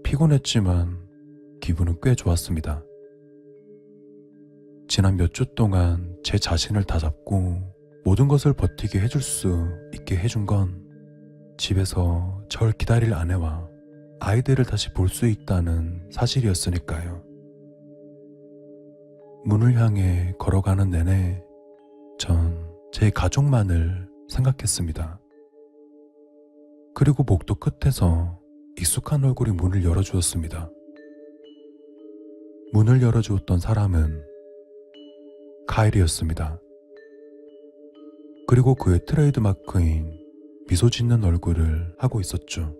A: 피곤했지만 기분은 꽤 좋았습니다. 지난 몇 주 동안 제 자신을 다잡고 모든 것을 버티게 해줄 수 있게 해준 건 집에서 절 기다릴 아내와 아이들을 다시 볼 수 있다는 사실이었으니까요. 문을 향해 걸어가는 내내 전 제 가족만을 생각했습니다. 그리고 복도 끝에서 익숙한 얼굴이 문을 열어주었습니다. 문을 열어주었던 사람은 카일이었습니다. 그리고 그의 트레이드 마크인 미소 짓는 얼굴을 하고 있었죠.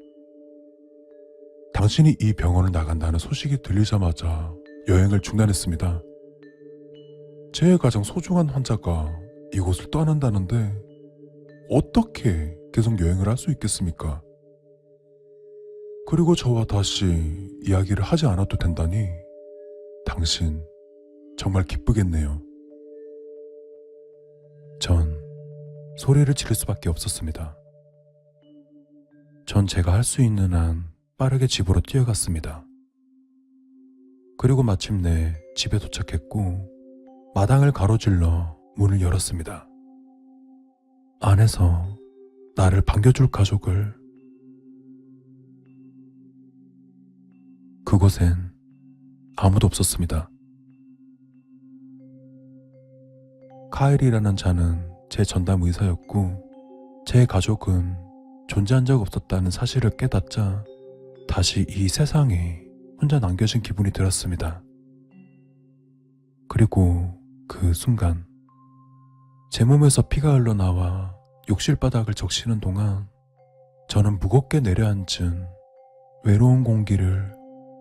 A: 당신이 이 병원을 나간다는 소식이 들리자마자 여행을 중단했습니다. 제 가장 소중한 환자가 이곳을 떠난다는데 어떻게 계속 여행을 할 수 있겠습니까? 그리고 저와 다시 이야기를 하지 않아도 된다니 당신 정말 기쁘겠네요. 전 소리를 지를 수밖에 없었습니다. 전 제가 할 수 있는 한 빠르게 집으로 뛰어갔습니다. 그리고 마침내 집에 도착했고 마당을 가로질러 문을 열었습니다. 안에서 나를 반겨줄 가족을. 그곳엔 아무도 없었습니다. 카일이라는 자는 제 전담 의사였고 제 가족은 존재한 적 없었다는 사실을 깨닫자 다시 이 세상에 혼자 남겨진 기분이 들었습니다. 그리고 그 순간 제 몸에서 피가 흘러나와 욕실 바닥을 적시는 동안 저는 무겁게 내려앉은 외로운 공기를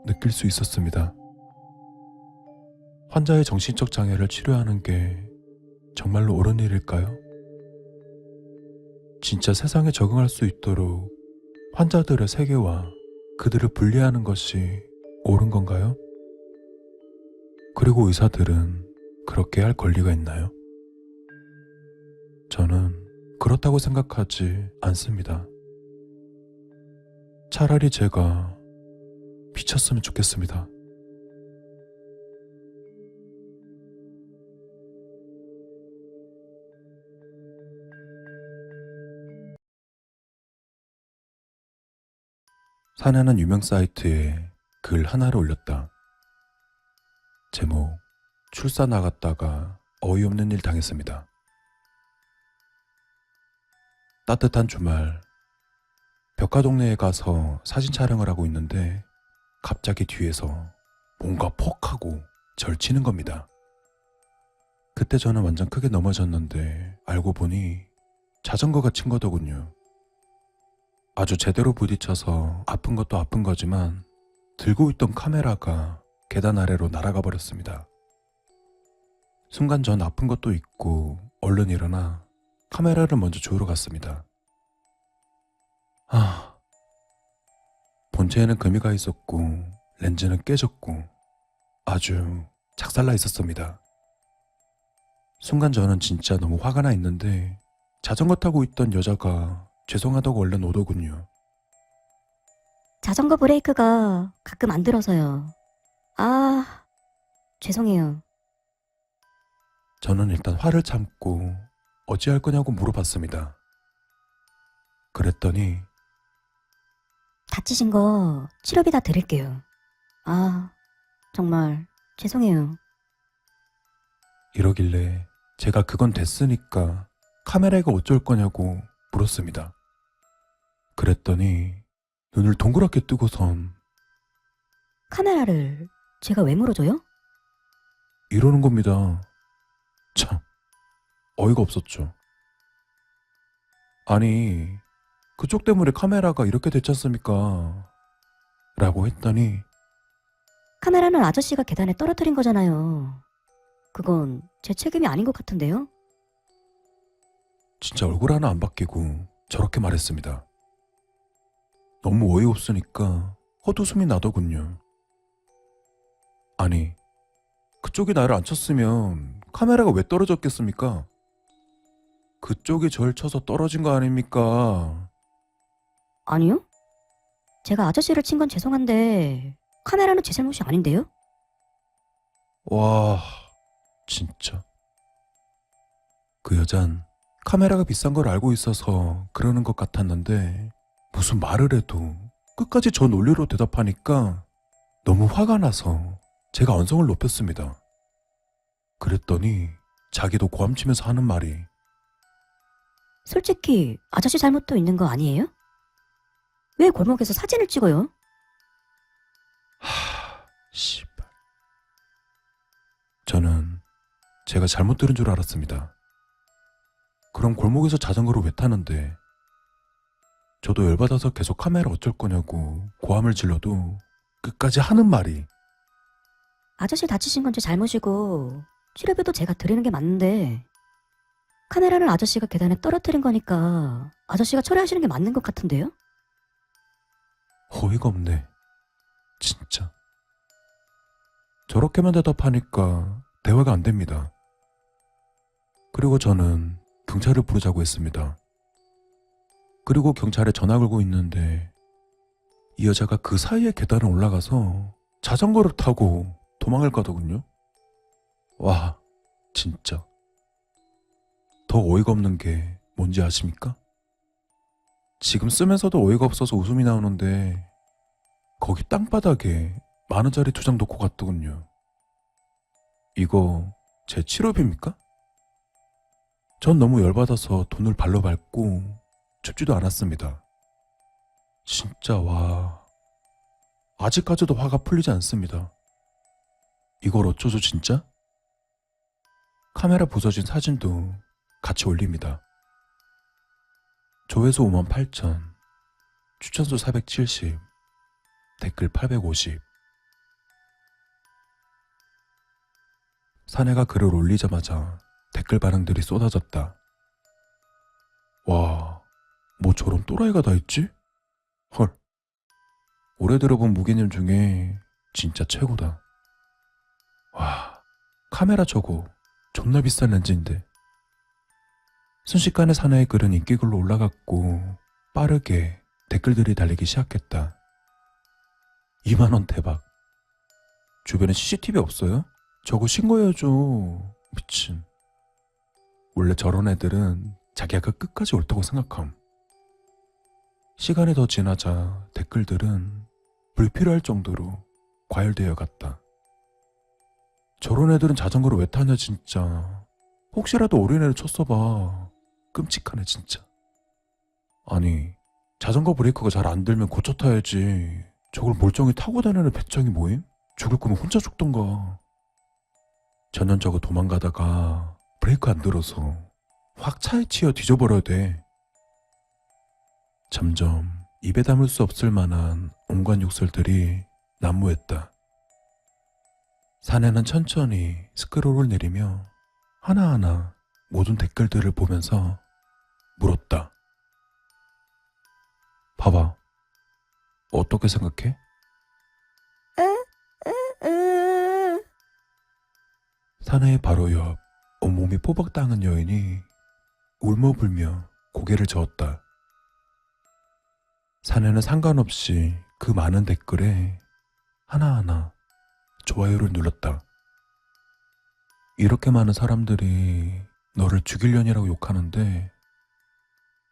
A: 느낄 수 있었습니다. 환자의 정신적 장애를 치료하는 게 정말로 옳은 일일까요? 진짜 세상에 적응할 수 있도록 환자들의 세계와 그들을 분리하는 것이 옳은 건가요? 그리고 의사들은 그렇게 할 권리가 있나요? 저는 그렇다고 생각하지 않습니다. 차라리 제가 미쳤으면 좋겠습니다. 사내는 유명 사이트에 글 하나를 올렸다. 제목, 출사 나갔다가 어이없는 일 당했습니다. 따뜻한 주말, 벽화 동네에 가서 사진 촬영을 하고 있는데 갑자기 뒤에서 뭔가 퍽 하고 절치는 겁니다. 그때 저는 완전 크게 넘어졌는데 알고 보니 자전거가 친 거더군요. 아주 제대로 부딪혀서 아픈 것도 아픈 거지만 들고 있던 카메라가 계단 아래로 날아가 버렸습니다. 순간 전 아픈 것도 있고 얼른 일어나 카메라를 먼저 주우러 갔습니다. 본체에는 금이 가 있었고 렌즈는 깨졌고 아주 작살나 있었습니다. 순간 저는 진짜 너무 화가 나 있는데 자전거 타고 있던 여자가 죄송하다고 얼른 오더군요.
C: 자전거 브레이크가 가끔 안 들어서요. 아, 죄송해요.
A: 저는 일단 화를 참고 어찌할 거냐고 물어봤습니다. 그랬더니
C: 다치신 거 치료비 다 드릴게요. 아, 정말 죄송해요.
A: 이러길래 제가 그건 됐으니까 카메라가 어쩔 거냐고 물었습니다. 그랬더니 눈을 동그랗게 뜨고선
C: 카메라를 제가 왜 물어줘요?
A: 이러는 겁니다. 참, 어이가 없었죠. 아니, 그쪽 때문에 카메라가 이렇게 됐지 않습니까? 라고 했더니
C: 카메라는 아저씨가 계단에 떨어뜨린 거잖아요. 그건 제 책임이 아닌 것 같은데요?
A: 진짜 얼굴 하나 안 바뀌고 저렇게 말했습니다. 너무 어이없으니까 헛웃음이 나더군요. 아니, 그쪽이 나를 안 쳤으면 카메라가 왜 떨어졌겠습니까? 그쪽이 절 쳐서 떨어진 거 아닙니까?
C: 아니요? 제가 아저씨를 친 건 죄송한데 카메라는 제 잘못이 아닌데요?
A: 와, 진짜. 그 여잔 카메라가 비싼 걸 알고 있어서 그러는 것 같았는데 무슨 말을 해도 끝까지 저 논리로 대답하니까 너무 화가 나서 제가 언성을 높였습니다. 그랬더니 자기도 고함치면서 하는 말이
C: 솔직히 아저씨 잘못도 있는 거 아니에요? 왜 골목에서 사진을 찍어요?
A: 씨발. 저는 제가 잘못 들은 줄 알았습니다. 그럼 골목에서 자전거를 왜 타는데? 저도 열받아서 계속 카메라 어쩔 거냐고 고함을 질러도 끝까지 하는 말이
C: 아저씨 다치신 건 제 잘못이고 치료비도 제가 드리는 게 맞는데 카메라는 아저씨가 계단에 떨어뜨린 거니까 아저씨가 처리하시는 게 맞는 것 같은데요?
A: 어이가 없네. 진짜. 저렇게만 대답하니까 대화가 안 됩니다. 그리고 저는 경찰을 부르자고 했습니다. 그리고 경찰에 전화 걸고 있는데 이 여자가 그 사이에 계단을 올라가서 자전거를 타고 도망을 가더군요. 와, 진짜. 더 어이가 없는 게 뭔지 아십니까? 지금 쓰면서도 어이가 없어서 웃음이 나오는데 거기 땅바닥에 10,000원짜리 2장 놓고 갔더군요. 이거 제 치료비입니까? 전 너무 열받아서 돈을 발로 밟고 줍지도 않았습니다. 진짜 와, 아직까지도 화가 풀리지 않습니다. 이걸 어쩌죠 진짜? 카메라 부서진 사진도 같이 올립니다. 조회수 58,000, 추천수 470, 댓글 850. 사내가 글을 올리자마자 댓글 반응들이 쏟아졌다. 와, 뭐 저런 또라이가 다 있지? 헐, 올해 들어본 무개념 중에 진짜 최고다. 와, 카메라 저거 존나 비싼 렌즈인데. 순식간에 사내의 글은 인기글로 올라갔고 빠르게 댓글들이 달리기 시작했다. 2만원 대박. 주변에 CCTV 없어요? 저거 신고해야죠. 미친. 원래 저런 애들은 자기가 끝까지 옳다고 생각함. 시간이 더 지나자 댓글들은 불필요할 정도로 과열되어 갔다. 저런 애들은 자전거를 왜 타냐 진짜. 혹시라도 어린애를 쳤어봐. 끔찍하네 진짜. 아니, 자전거 브레이크가 잘 안 들면 고쳐 타야지. 저걸 멀쩡히 타고 다니는 배짱이 뭐임? 죽을 거면 혼자 죽던가. 전년저거 도망가다가 브레이크 안 들어서 확 차에 치여 뒤져버려야 돼. 점점 입에 담을 수 없을 만한 온갖 욕설들이 난무했다. 사내는 천천히 스크롤을 내리며 하나하나 모든 댓글들을 보면서 물었다. 봐봐. 어떻게 생각해? 사내의 바로 옆 온몸이 포박당한 여인이 울며불며 고개를 저었다. 사내는 상관없이 그 많은 댓글에 하나하나 좋아요를 눌렀다. 이렇게 많은 사람들이 너를 죽이려니라고 욕하는데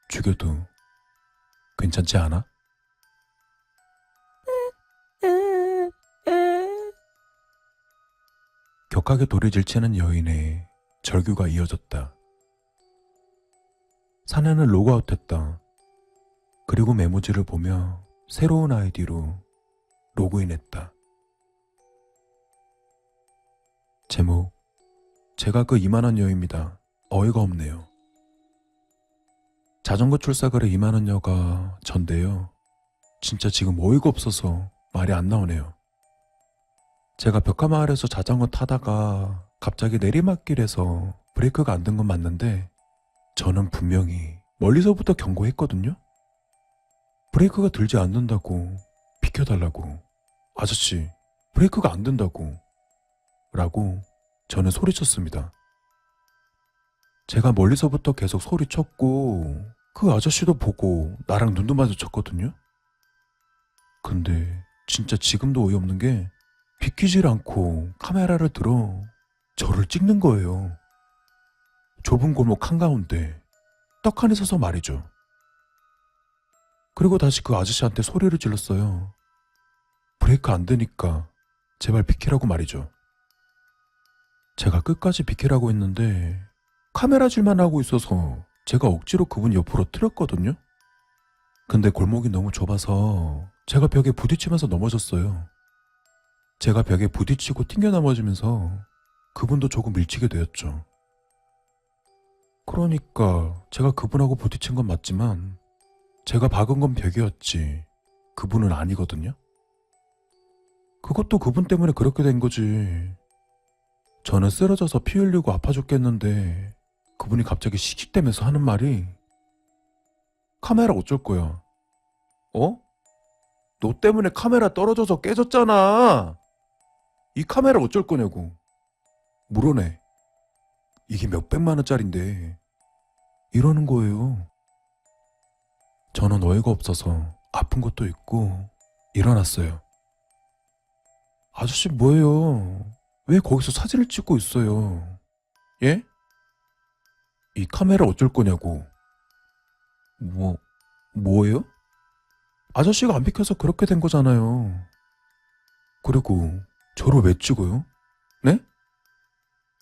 A: 죽여도 괜찮지 않아? 격하게 도리질치는 여인의 절규가 이어졌다. 사내는 로그아웃했다. 그리고 메모지를 보며 새로운 아이디로 로그인했다. 제목, 제가 그 2만원 여입니다. 어이가 없네요. 자전거 출사거래 2만원 여가 전데요. 진짜 지금 어이가 없어서 말이 안 나오네요. 제가 벽화마을에서 자전거 타다가 갑자기 내리막길에서 브레이크가 안 든 건 맞는데 저는 분명히 멀리서부터 경고했거든요. 브레이크가 들지 않는다고, 비켜달라고, 아저씨 브레이크가 안 된다고 라고 저는 소리쳤습니다. 제가 멀리서부터 계속 소리쳤고 그 아저씨도 보고 나랑 눈도 마주쳤거든요. 근데 진짜 지금도 어이없는 게 비키질 않고 카메라를 들어 저를 찍는 거예요. 좁은 골목 한가운데 떡하니 서서 말이죠. 그리고 다시 그 아저씨한테 소리를 질렀어요. 브레이크 안 되니까 제발 비키라고 말이죠. 제가 끝까지 비키라고 했는데 카메라질만 하고 있어서 제가 억지로 그분 옆으로 틀었거든요. 근데 골목이 너무 좁아서 제가 벽에 부딪히면서 넘어졌어요. 제가 벽에 부딪히고 튕겨 넘어지면서 그분도 조금 밀치게 되었죠. 그러니까 제가 그분하고 부딪힌 건 맞지만 제가 박은 건 벽이었지 그분은 아니거든요. 그것도 그분 때문에 그렇게 된 거지. 저는 쓰러져서 피 흘리고 아파 죽겠는데 그분이 갑자기 씩씩대면서 하는 말이 카메라 어쩔 거야. 어? 너 때문에 카메라 떨어져서 깨졌잖아. 이 카메라 어쩔 거냐고. 물어내. 이게 몇백만 원짜린데. 이러는 거예요. 저는 어이가 없어서 아픈 것도 있고 일어났어요. 아저씨 뭐예요? 왜 거기서 사진을 찍고 있어요? 예? 이 카메라 어쩔 거냐고. 뭐예요? 아저씨가 안 비켜서 그렇게 된 거잖아요. 그리고 저를 왜 찍어요? 네?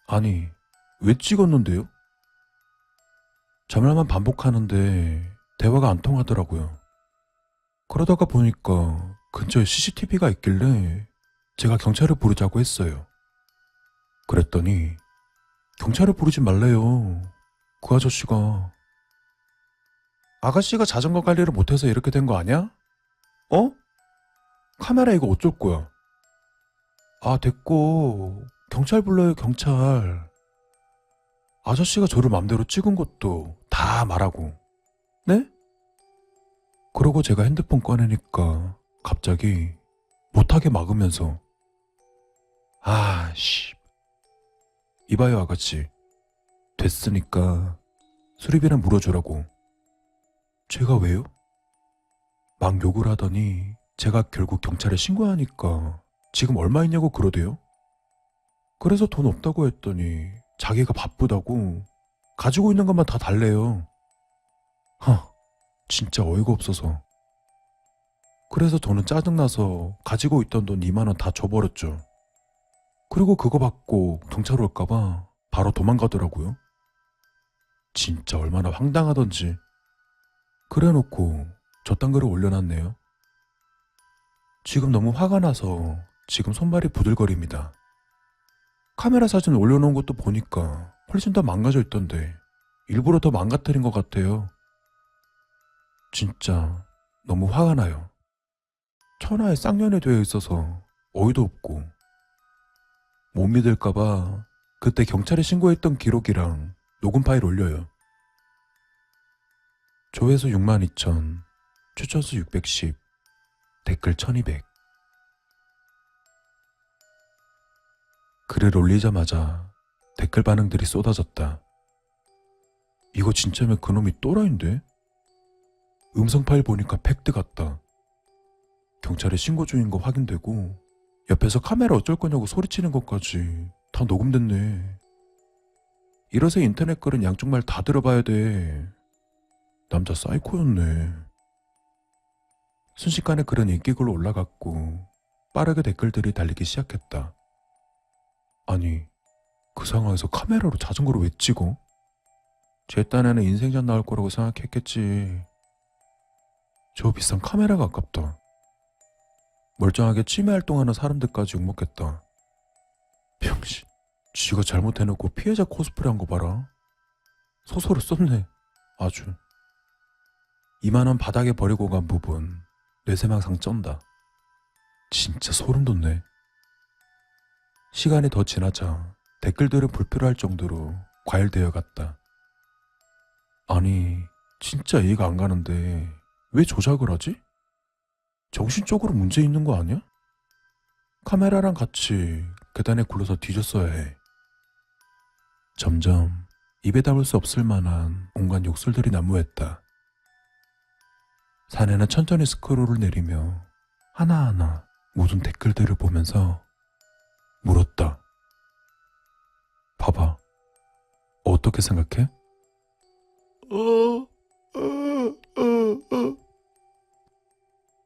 A: 아니, 왜 찍었는데요? 저 말만 반복하는데 대화가 안 통하더라고요. 그러다가 보니까 근처에 CCTV가 있길래 제가 경찰을 부르자고 했어요. 그랬더니 경찰을 부르지 말래요. 그 아저씨가. 아가씨가 자전거 관리를 못해서 이렇게 된 거 아니야? 어? 카메라 이거 어쩔 거야? 아, 됐고 경찰 불러요, 경찰. 아저씨가 저를 맘대로 찍은 것도 다 말하고. 네? 그러고 제가 핸드폰 꺼내니까 갑자기 못하게 막으면서 아씨 이봐요 아가씨 됐으니까 수리비나 물어주라고. 제가 왜요? 막 욕을 하더니 제가 결국 경찰에 신고하니까 지금 얼마 있냐고 그러대요. 그래서 돈 없다고 했더니 자기가 바쁘다고 가지고 있는 것만 다 달래요. 진짜 어이가 없어서. 그래서 저는 짜증나서 가지고 있던 돈 2만 원 다 줘버렸죠. 그리고 그거 받고 경찰 올까봐 바로 도망가더라고요. 진짜 얼마나 황당하던지. 그래놓고 저딴 글을 올려놨네요. 지금 너무 화가 나서 지금 손발이 부들거립니다. 카메라 사진 올려놓은 것도 보니까 훨씬 더 망가져 있던데 일부러 더 망가뜨린 것 같아요. 진짜 너무 화가 나요. 천하에 쌍년이 되어 있어서 어이도 없고. 못 믿을까봐 그때 경찰에 신고했던 기록이랑 녹음 파일 올려요. 조회수 62,000, 추천수 610, 댓글 1200. 글을 올리자마자 댓글 반응들이 쏟아졌다. 이거 진짜면 그놈이 또라이인데? 음성 파일 보니까 팩트 같다. 경찰에 신고 중인 거 확인되고 옆에서 카메라 어쩔 거냐고 소리치는 것까지 다 녹음됐네. 이래서 인터넷 글은 양쪽 말 다 들어봐야 돼. 남자 사이코였네. 순식간에 글은 인기글로 올라갔고 빠르게 댓글들이 달리기 시작했다. 아니, 그 상황에서 카메라로 자전거를 왜 찍어? 제 딴에는 인생샷 나올 거라고 생각했겠지. 저 비싼 카메라가 아깝다. 멀쩡하게 취미 활동하는 사람들까지 욕먹겠다. 병신, 쥐가 잘못해놓고 피해자 코스프레 한 거 봐라. 소설을 썼네, 아주. 2만 원 바닥에 버리고 간 부분 뇌세망상 쩐다. 진짜 소름 돋네. 시간이 더 지나자 댓글들은 불필요할 정도로 과열되어 갔다. 아니, 진짜 이해가 안 가는데 왜 조작을 하지? 정신적으로 문제 있는 거 아니야? 카메라랑 같이 계단에 굴러서 뒤졌어야 해. 점점 입에 담을 수 없을 만한 온갖 욕설들이 난무했다. 사내는 천천히 스크롤을 내리며 하나하나 모든 댓글들을 보면서 물었다. 봐봐. 어떻게 생각해?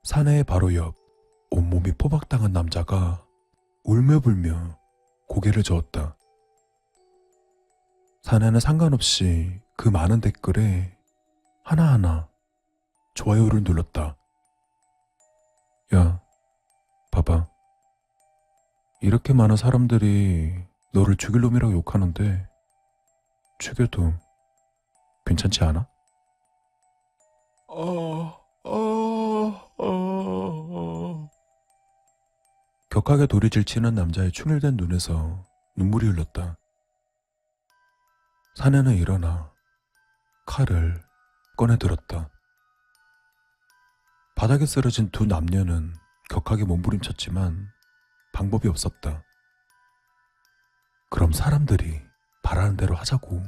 A: 사내의 바로 옆 온몸이 포박당한 남자가 울며불며 고개를 저었다. 사내는 상관없이 그 많은 댓글에 하나하나 좋아요를 눌렀다. 야, 봐봐. 이렇게 많은 사람들이 너를 죽일 놈이라고 욕하는데 죽여도 괜찮지 않아? 격하게 도리질 치는 남자의 충혈된 눈에서 눈물이 흘렀다. 사내는 일어나 칼을 꺼내들었다. 바닥에 쓰러진 두 남녀는 격하게 몸부림쳤지만 방법이 없었다. 그럼 사람들이 바라는 대로 하자고.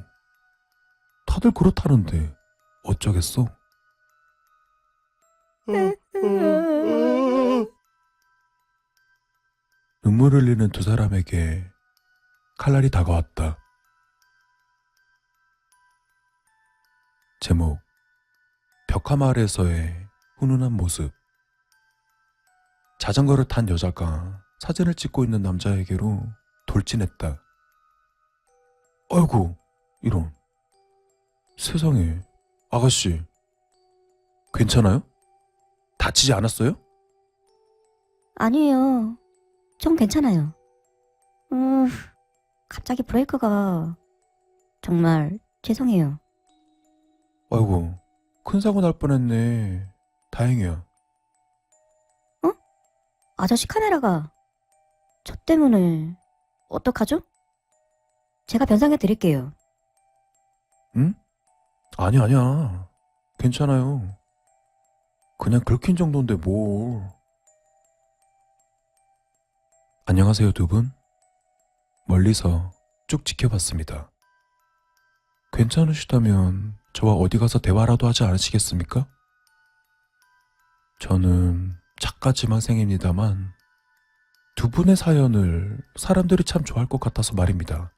A: 다들 그렇다는데 어쩌겠어? 눈물 흘리는 두 사람에게 칼날이 다가왔다. 제목, 벽화마을에서의 훈훈한 모습. 자전거를 탄 여자가 사진을 찍고 있는 남자에게로 돌진했다. 아이고, 이런. 세상에, 아가씨, 괜찮아요? 다치지 않았어요?
C: 아니에요. 전 괜찮아요. 갑자기 브레이크가 정말 죄송해요.
A: 아이고, 큰 사고 날 뻔했네. 다행이야.
C: 아저씨 카메라가 저 때문에 어떡하죠? 제가 변상해 드릴게요.
A: 응? 아니야. 괜찮아요. 그냥 긁힌 정도인데 뭘. 안녕하세요, 두 분. 멀리서 쭉 지켜봤습니다. 괜찮으시다면 저와 어디 가서 대화라도 하지 않으시겠습니까? 저는 작가 지망생입니다만 두 분의 사연을 사람들이 참 좋아할 것 같아서 말입니다.